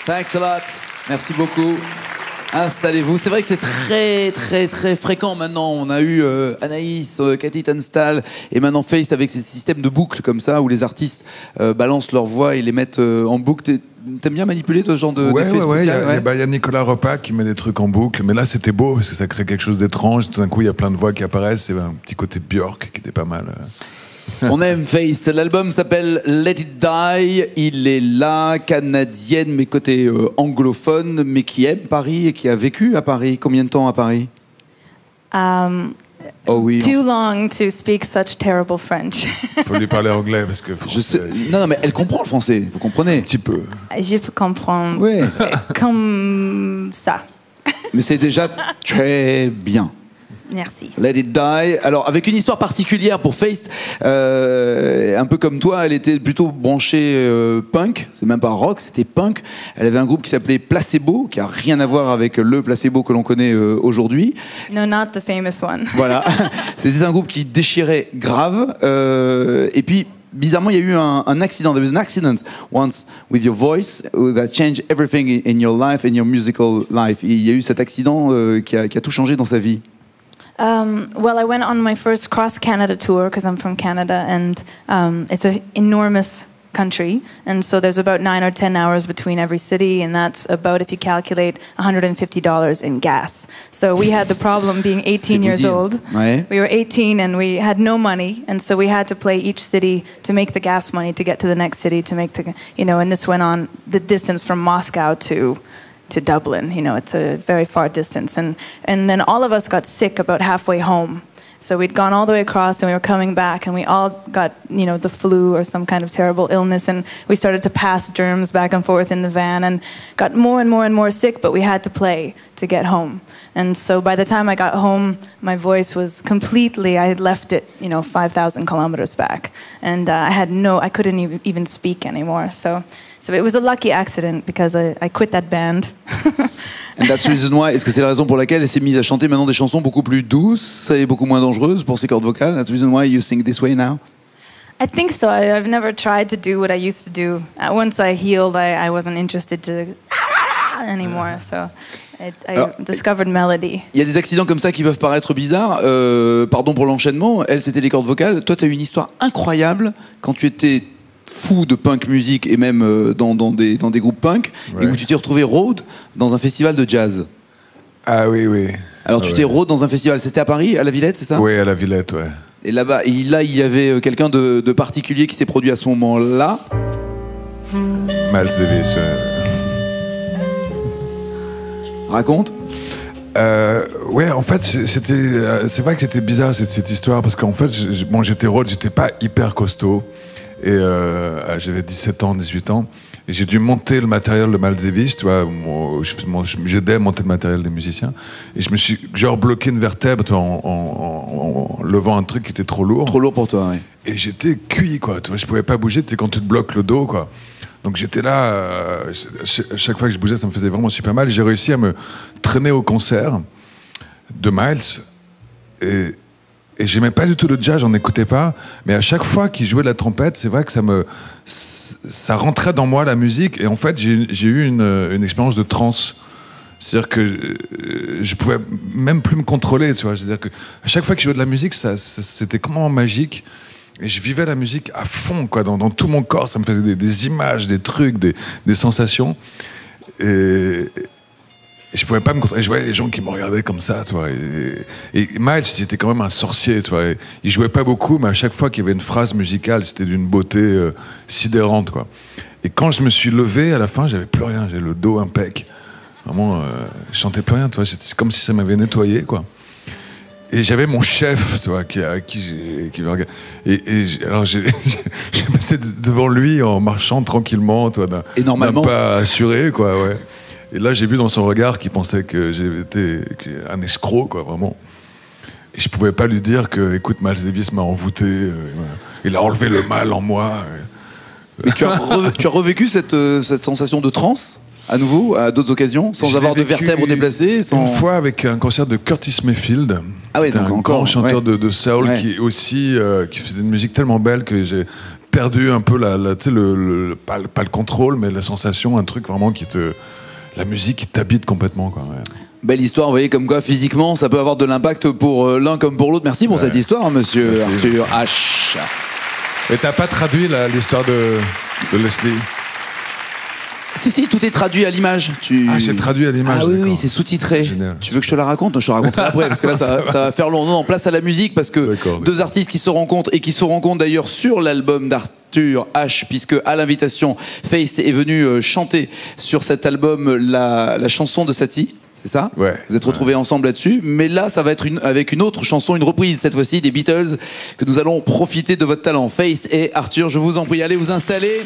Thanks a lot. Merci beaucoup. Installez-vous. C'est vrai que c'est très fréquent maintenant. On a eu Anaïs, Cathy Tunstall et maintenant Feist avec ces systèmes de boucles comme ça où les artistes balancent leur voix et les mettent en boucle. T'aimes bien manipuler ce genre d'effet spécial? Il y a Nicolas Repas qui met des trucs en boucle, mais là c'était beau parce que ça crée quelque chose d'étrange. Tout d'un coup, il y a plein de voix qui apparaissent et un petit côté Björk qui était pas mal. On aime Feist. L'album s'appelle Let It Die. Il est là, canadienne, mais côté anglophone, mais qui aime Paris et qui a vécu à Paris. Combien de temps à Paris? Oh oui. Too long to speak such terrible French. Faut lui parler anglais parce que non, mais elle comprend le français. Vous comprenez? Un petit peu. Je comprends. Oui. Comme ça. Mais c'est déjà très bien. Merci. Let It Die. Alors, avec une histoire particulière pour Feist, un peu comme toi, elle était plutôt branchée punk. C'est même pas rock, c'était punk. Elle avait un groupe qui s'appelait Placebo, qui a rien à voir avec le Placebo que l'on connaît aujourd'hui. No, not the famous one. Voilà. C'était un groupe qui déchirait grave. Et puis, bizarrement, il y a eu un accident. There was an accident once with your voice that changed everything in your life, in your musical life. Et il y a eu cet accident qui a tout changé dans sa vie. Well, I went on my first cross-Canada tour because I'm from Canada, and it's an enormous country, and so there's about 9 or 10 hours between every city, and that's about, if you calculate, $150 in gas. So we had the problem being 18 years old. Ouais. We were 18 and we had no money, and so we had to play each city to make the gas money to get to the next city to make the, and this went on the distance from Moscow to Dublin. It's a very far distance. And then all of us got sick about halfway home. So we'd gone all the way across and we were coming back and we all got, the flu or some kind of terrible illness, and we started to pass germs back and forth in the van and got more and more and more sick, but we had to play to get home. And so by the time I got home, my voice was completely, I had left it, 5,000 kilometers back. And I couldn't even speak anymore. So it was a lucky accident because I quit that band. And that's the reason why. Est-ce que c'est la raison pour laquelle elle s'est mise à chanter maintenant des chansons beaucoup plus douces et beaucoup moins dangereuses pour ses cordes vocales? That's the reason why you sing this way now? I think so. I've never tried to do what I used to do. Once I healed, I wasn't interested to anymore. So I discovered melody. Il y a des accidents comme ça qui peuvent paraître bizarres. Pardon pour l'enchaînement. Elle, c'était les cordes vocales. Toi, tu as eu une histoire incroyable quand tu étais fou de punk music et même dans des groupes punk, ouais. Et où tu t'es retrouvé road dans un festival de jazz. Ah oui. Alors tu t'es road dans un festival, c'était à Paris, à la Villette, c'est ça? Oui, à la Villette, ouais. Et là-bas, il y avait quelqu'un de particulier qui s'est produit à ce moment-là. Miles Davis. Raconte. Ouais, en fait, c'est vrai que c'était bizarre cette histoire parce qu'en fait, j'étais road, j'étais pas hyper costaud. Et j'avais 17 ans, 18 ans, et j'ai dû monter le matériel de Miles Davis, tu vois, j'aidais à monter le matériel des musiciens, et je me suis genre bloqué une vertèbre, tu vois, en levant un truc qui était trop lourd. Trop lourd pour toi, oui. Et j'étais cuit, quoi, tu vois, je pouvais pas bouger, tu sais, quand tu te bloques le dos, quoi. Donc j'étais là, chaque fois que je bougeais, ça me faisait vraiment super mal, et j'ai réussi à me traîner au concert de Miles, et j'aimais pas du tout le jazz, j'en écoutais pas, mais à chaque fois qu'il jouait de la trompette, c'est vrai que ça rentrait dans moi, la musique, et en fait j'ai eu une expérience de transe. C'est-à-dire que je pouvais même plus me contrôler, tu vois. C'est-à-dire que à chaque fois que je jouais de la musique, c'était complètement magique, et je vivais la musique à fond, quoi, dans tout mon corps. Ça me faisait des images, des trucs, des sensations, et je pouvais pas me contrôler. Je voyais les gens qui me regardaient comme ça, tu vois. Et Miles, il était quand même un sorcier, tu vois. Il jouait pas beaucoup, mais à chaque fois qu'il y avait une phrase musicale, c'était d'une beauté sidérante, quoi. Et quand je me suis levé, à la fin, j'avais plus rien. J'avais le dos impec. Vraiment, je chantais plus rien, tu vois. C'est comme si ça m'avait nettoyé, quoi. Et j'avais mon chef, tu vois, qui me regardait. Alors j'ai passé devant lui en marchant tranquillement, tu vois, d'un pas assuré, quoi, ouais. Et là, j'ai vu dans son regard qu'il pensait que j'étais un escroc, quoi, vraiment. Et je pouvais pas lui dire que, écoute, Miles Davis m'a envoûté, il a enlevé le mal en moi. Mais tu as revécu cette sensation de transe à nouveau, à d'autres occasions, sans avoir de vertèbres déplacées, Une fois avec un concert de Curtis Mayfield. Ah oui, donc un encore grand chanteur ouais. de soul, ouais. qui aussi qui faisait une musique tellement belle que j'ai perdu un peu tu sais, pas le contrôle, mais la sensation, un truc vraiment la musique qui t'habite complètement, quoi. Ouais. Belle histoire, vous voyez comme quoi physiquement ça peut avoir de l'impact pour l'un comme pour l'autre. Merci pour cette histoire, hein, monsieur Arthur H. Et t'as pas traduit l'histoire de Leslie? Si, tout est traduit à l'image. Ah, c'est traduit à l'image. Ah oui, c'est sous-titré. Génial. Tu veux que je te la raconte? Non, je te la raconterai après, parce que là, ça va faire long. Non, place à la musique, parce que deux artistes qui se rencontrent, et qui se rencontrent d'ailleurs sur l'album d'Arthur H, puisque à l'invitation, Faith est venu chanter sur cet album la chanson de Satie. C'est ça? Ouais. Vous êtes retrouvés ensemble là-dessus. Mais là, ça va être avec une autre chanson, une reprise, cette fois-ci, des Beatles, que nous allons profiter de votre talent. Faith et Arthur, je vous en prie, allez vous installer.